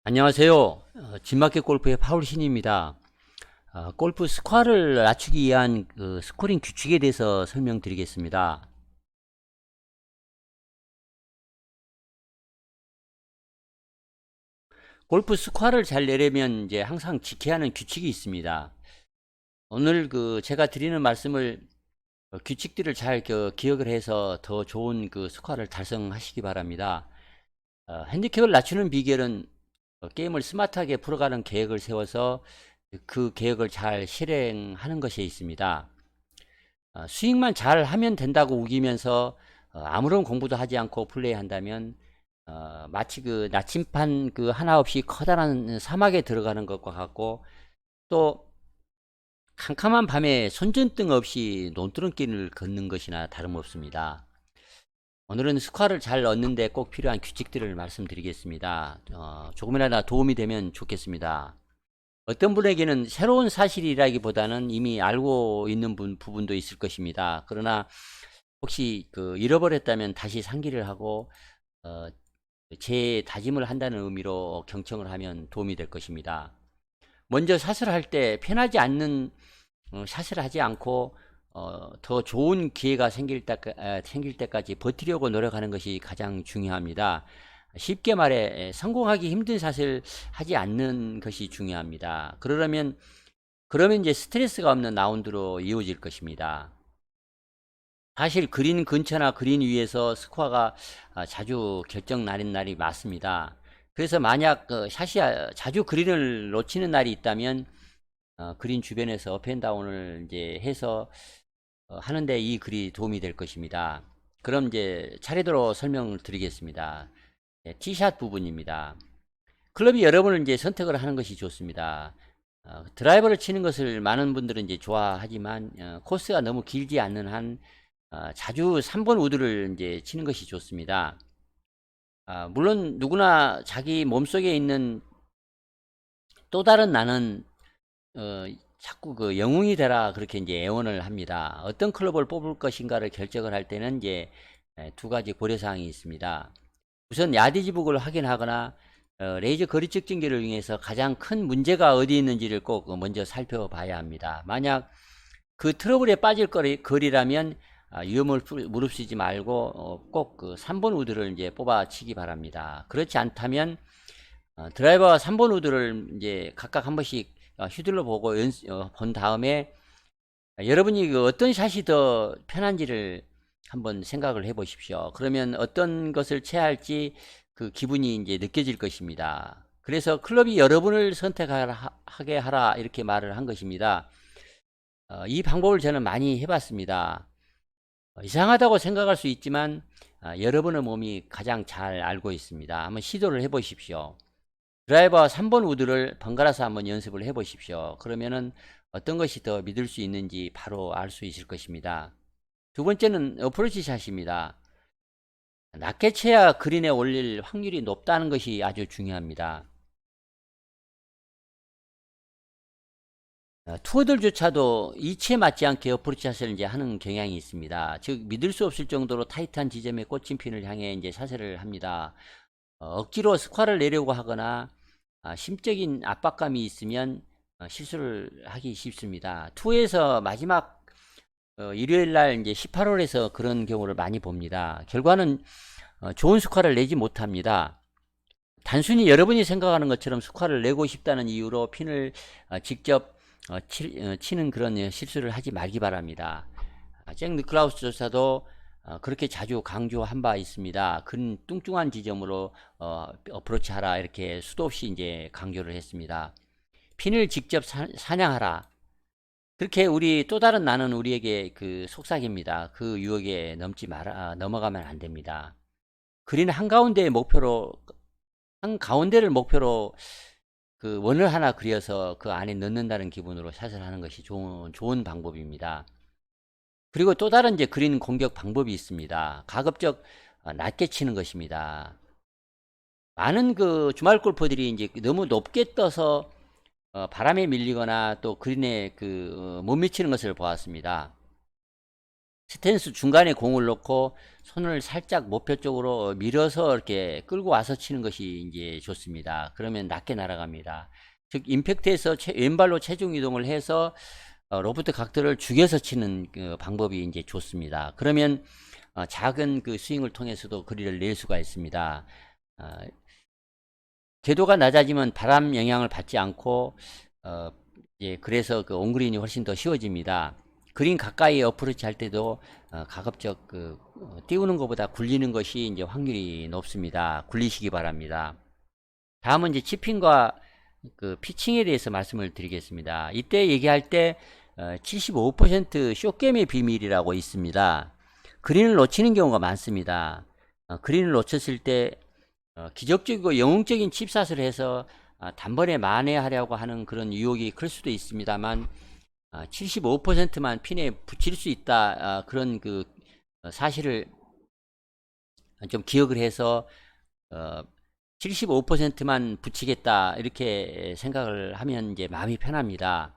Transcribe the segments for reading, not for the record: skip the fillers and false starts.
안녕하세요. 진마켓 골프의 파울신입니다. 골프 스코어를 낮추기 위한 스코링 규칙에 대해서 설명드리겠습니다. 골프 스코어를 잘 내려면 이제 항상 지켜야 하는 규칙이 있습니다. 오늘 제가 드리는 말씀을 규칙들을 잘 기억을 해서 더 좋은 스코어를 달성하시기 바랍니다. 핸디캡을 낮추는 비결은 게임을 스마트하게 풀어가는 계획을 세워서 그 계획을 잘 실행하는 것에 있습니다. 스윙만 잘 하면 된다고 우기면서 아무런 공부도 하지 않고 플레이한다면 마치 나침판 하나 없이 커다란 사막에 들어가는 것과 같고, 또 캄캄한 밤에 손전등 없이 논두렁길을 걷는 것이나 다름없습니다. 오늘은 스코어를 잘 얻는데 꼭 필요한 규칙들을 말씀드리겠습니다. 조금이라도 도움이 되면 좋겠습니다. 어떤 분에게는 새로운 사실이라기보다는 이미 알고 있는 부분도 있을 것입니다. 그러나 혹시 잃어버렸다면 다시 상기를 하고 재다짐을 한다는 의미로 경청을 하면 도움이 될 것입니다. 먼저 샷을 할 때 편하지 않는 샷을 하지 않고 더 좋은 기회가 생길 때까지 버티려고 노력하는 것이 가장 중요합니다. 쉽게 말해 성공하기 힘든 샷을 하지 않는 것이 중요합니다. 그러면 이제 스트레스가 없는 라운드로 이어질 것입니다. 사실 그린 근처나 그린 위에서 스코어가 자주 결정 나는 날이 많습니다. 그래서 만약 샷이 자주 그린을 놓치는 날이 있다면 그린 주변에서 업앤다운을 이제 해서 하는데 이 글이 도움이 될 것입니다. 그럼 이제 차례대로 설명을 드리겠습니다. 티샷 부분입니다. 클럽이 여러 번을 이제 선택을 하는 것이 좋습니다. 드라이버를 치는 것을 많은 분들은 이제 좋아하지만 코스가 너무 길지 않는 한 자주 3번 우드를 이제 치는 것이 좋습니다. 물론 누구나 자기 몸속에 있는 또 다른 나는 자꾸 영웅이 되라 그렇게 이제 애원을 합니다. 어떤 클럽을 뽑을 것인가를 결정을 할 때는 이제 두 가지 고려사항이 있습니다. 우선 야디지북을 확인하거나 레이저 거리 측정기를 이용해서 가장 큰 문제가 어디 있는지를 꼭 먼저 살펴봐야 합니다. 만약 그 트러블에 빠질 거리라면 위험을 무릅쓰지 말고 꼭 3번 우드를 이제 뽑아치기 바랍니다. 그렇지 않다면 드라이버와 3번 우드를 이제 각각 한 번씩 휘둘러 보고 본 다음에 여러분이 어떤 샷이 더 편한지를 한번 생각을 해 보십시오. 그러면 어떤 것을 취할지 그 기분이 이제 느껴질 것입니다. 그래서 클럽이 여러분을 선택하게 하라 이렇게 말을 한 것입니다. 이 방법을 저는 많이 해봤습니다. 이상하다고 생각할 수 있지만 여러분의 몸이 가장 잘 알고 있습니다. 한번 시도를 해 보십시오. 드라이버와 3번 우드를 번갈아서 한번 연습을 해 보십시오. 그러면은 어떤 것이 더 믿을 수 있는지 바로 알 수 있을 것입니다. 두 번째는 어프로치 샷입니다. 낮게 쳐야 그린에 올릴 확률이 높다는 것이 아주 중요합니다. 투어들조차도 이치에 맞지 않게 어프로치 샷을 이제 하는 경향이 있습니다. 즉 믿을 수 없을 정도로 타이트한 지점에 꽂힌 핀을 향해 이제 샷을 합니다. 억지로 스코어를 내려고 하거나 심적인 압박감이 있으면 실수를 하기 쉽습니다. 투에서 마지막 일요일 날 이제 18홀에서 그런 경우를 많이 봅니다. 결과는 좋은 스코어를 내지 못합니다. 단순히 여러분이 생각하는 것처럼 스코어를 내고 싶다는 이유로 핀을 직접 치는 그런 실수를 하지 말기 바랍니다. 잭 니클라우스조차도 그렇게 자주 강조한 바 있습니다. 근 뚱뚱한 지점으로 어프로치 하라 이렇게 수도 없이 이제 강조를 했습니다. 핀을 직접 사냥하라. 그렇게 우리 또 다른 나는 우리에게 속삭입니다. 그 유혹에 넘어가면 안 됩니다. 그린 한가운데를 목표로 원을 하나 그려서 그 안에 넣는다는 기분으로 샷을 하는 것이 좋은 방법입니다. 그리고 또 다른 이제 그린 공격 방법이 있습니다. 가급적 낮게 치는 것입니다. 많은 주말 골퍼들이 이제 너무 높게 떠서 바람에 밀리거나 또 그린에 못 미치는 것을 보았습니다. 스탠스 중간에 공을 놓고 손을 살짝 목표 쪽으로 밀어서 이렇게 끌고 와서 치는 것이 이제 좋습니다. 그러면 낮게 날아갑니다. 즉 임팩트에서 왼발로 체중 이동을 해서 로프트 각도를 죽여서 치는 그 방법이 이제 좋습니다. 그러면 작은 그 스윙을 통해서도 거리를 낼 수가 있습니다. 궤도가 낮아지면 바람 영향을 받지 않고 그래서 그 온그린이 훨씬 더 쉬워집니다. 그린 가까이 어프로치 할 때도 가급적 띄우는 것보다 굴리는 것이 이제 확률이 높습니다. 굴리시기 바랍니다. 다음은 이제 치핑과 그 피칭에 대해서 말씀을 드리겠습니다. 이때 얘기할 때 75% 숏겜의 비밀이라고 있습니다. 그린을 놓치는 경우가 많습니다. 그린을 놓쳤을 때 기적적이고 영웅적인 칩샷을 해서 단번에 만회하려고 하는 그런 유혹이 클 수도 있습니다만 75%만 핀에 붙일 수 있다, 그런 그 사실을 좀 기억을 해서 75%만 붙이겠다 이렇게 생각을 하면 이제 마음이 편합니다.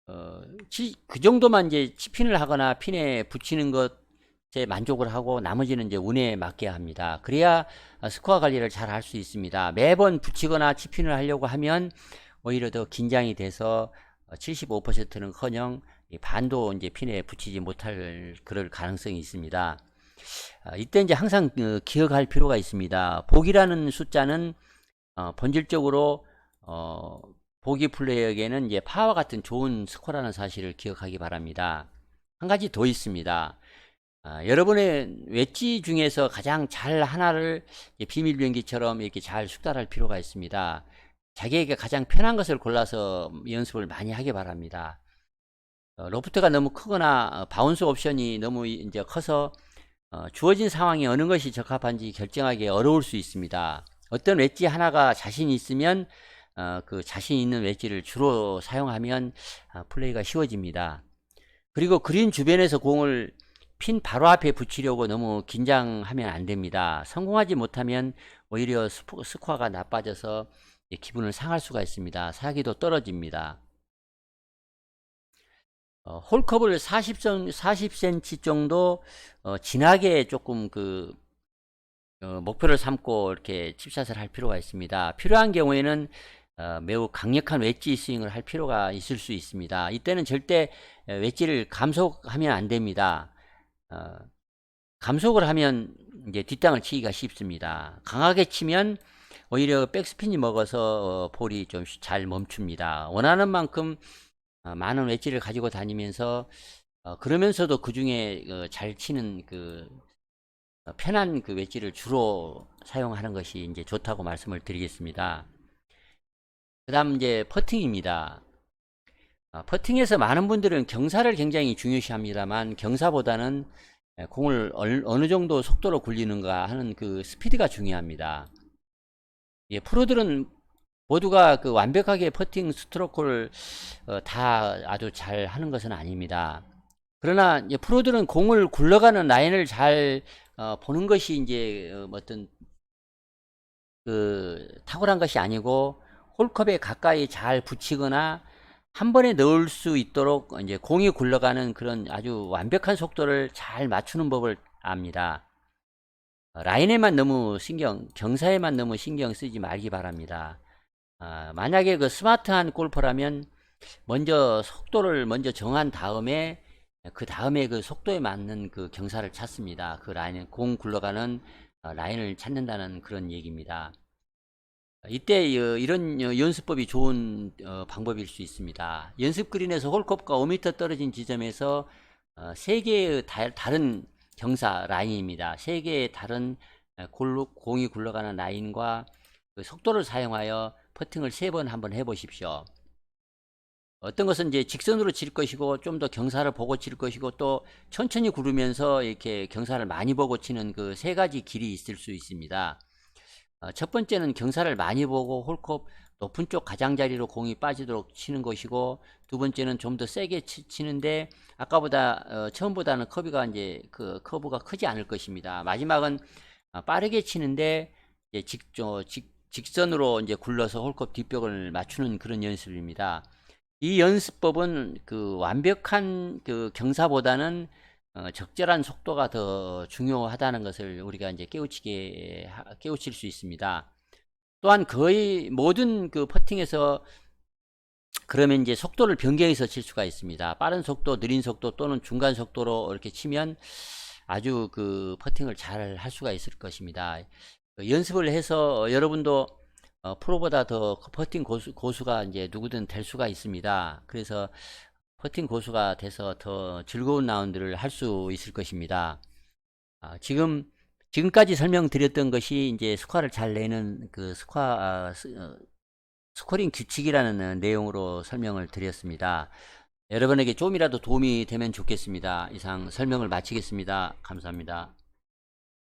그 정도만 이제 치핀을 하거나 핀에 붙이는 것에 만족을 하고 나머지는 이제 운에 맡게 합니다. 그래야 스코어 관리를 잘 할 수 있습니다. 매번 붙이거나 치핀을 하려고 하면 오히려 더 긴장이 돼서 75%는커녕 반도 이제 핀에 붙이지 못할 그럴 가능성이 있습니다. 이때 이제 항상 기억할 필요가 있습니다. 복이라는 숫자는 본질적으로 보기 플레이어에게는 이제 파와 같은 좋은 스코어라는 사실을 기억하기 바랍니다. 한 가지 더 있습니다. 여러분의 웨지 중에서 가장 잘 하나를 비밀 비행기처럼 이렇게 잘 숙달할 필요가 있습니다. 자기에게 가장 편한 것을 골라서 연습을 많이 하기 바랍니다. 로프트가 너무 크거나 바운스 옵션이 너무 이제 커서 주어진 상황에 어느 것이 적합한지 결정하기 어려울 수 있습니다. 어떤 웨지 하나가 자신 있으면 그 자신 있는 웨지를 주로 사용하면 플레이가 쉬워집니다. 그리고 그린 주변에서 공을 핀 바로 앞에 붙이려고 너무 긴장하면 안 됩니다. 성공하지 못하면 오히려 스코어가 나빠져서 기분을 상할 수가 있습니다. 사기도 떨어집니다. 홀컵을 40cm 정도 진하게 조금 목표를 삼고 이렇게 칩샷을 할 필요가 있습니다. 필요한 경우에는 매우 강력한 웨지 스윙을 할 필요가 있을 수 있습니다. 이때는 절대 웨지를 감속하면 안 됩니다. 감속을 하면 이제 뒷땅을 치기가 쉽습니다. 강하게 치면 오히려 백스핀이 먹어서 볼이 좀 잘 멈춥니다. 원하는 만큼 많은 웨지를 가지고 다니면서 그러면서도 그 중에 잘 치는 편한 웨지를 주로 사용하는 것이 이제 좋다고 말씀을 드리겠습니다. 그 다음 이제 퍼팅입니다. 퍼팅에서 많은 분들은 경사를 굉장히 중요시합니다만 경사보다는 공을 어느 정도 속도로 굴리는가 하는 그 스피드가 중요합니다. 프로들은 모두가 완벽하게 퍼팅 스트로크를 다 아주 잘 하는 것은 아닙니다. 그러나 프로들은 공을 굴러가는 라인을 잘 보는 것이 이제 어떤 탁월한 것이 아니고 홀컵에 가까이 잘 붙이거나 한 번에 넣을 수 있도록 이제 공이 굴러가는 그런 아주 완벽한 속도를 잘 맞추는 법을 압니다. 라인에만 너무 경사에만 너무 신경 쓰지 말기 바랍니다. 만약에 스마트한 골퍼라면 먼저 속도를 먼저 정한 다음에 그 다음에 그 속도에 맞는 경사를 찾습니다. 그 라인, 공 굴러가는 라인을 찾는다는 그런 얘기입니다. 이때 이런 연습법이 좋은 방법일 수 있습니다. 연습 그린에서 홀컵과 5m 떨어진 지점에서 3개의 다른 경사 라인입니다. 3개의 다른 공이 굴러가는 라인과 속도를 사용하여 퍼팅을 3번 한번 해보십시오. 어떤 것은 이제 직선으로 칠 것이고 좀 더 경사를 보고 칠 것이고 또 천천히 구르면서 이렇게 경사를 많이 보고 치는 그 3가지 길이 있을 수 있습니다. 첫 번째는 경사를 많이 보고 홀컵 높은 쪽 가장자리로 공이 빠지도록 치는 것이고, 두 번째는 좀 더 세게 치는데 아까보다 처음보다는 커브가 이제 커브가 크지 않을 것입니다. 마지막은 빠르게 치는데 이제 직선으로 이제 굴러서 홀컵 뒷벽을 맞추는 그런 연습입니다. 이 연습법은 그 완벽한 그 경사보다는 적절한 속도가 더 중요하다는 것을 우리가 이제 깨우칠 수 있습니다. 또한 거의 모든 그 퍼팅에서 그러면 이제 속도를 변경해서 칠 수가 있습니다. 빠른 속도, 느린 속도 또는 중간 속도로 이렇게 치면 아주 그 퍼팅을 잘 할 수가 있을 것입니다. 연습을 해서 여러분도 프로보다 더 퍼팅 고수가 이제 누구든 될 수가 있습니다. 그래서 퍼팅 고수가 돼서 더 즐거운 라운드를 할 수 있을 것입니다. 지금까지 설명드렸던 것이 이제 스코어를 잘 내는 그 스코링 규칙이라는 내용으로 설명을 드렸습니다. 여러분에게 좀이라도 도움이 되면 좋겠습니다. 이상 설명을 마치겠습니다. 감사합니다.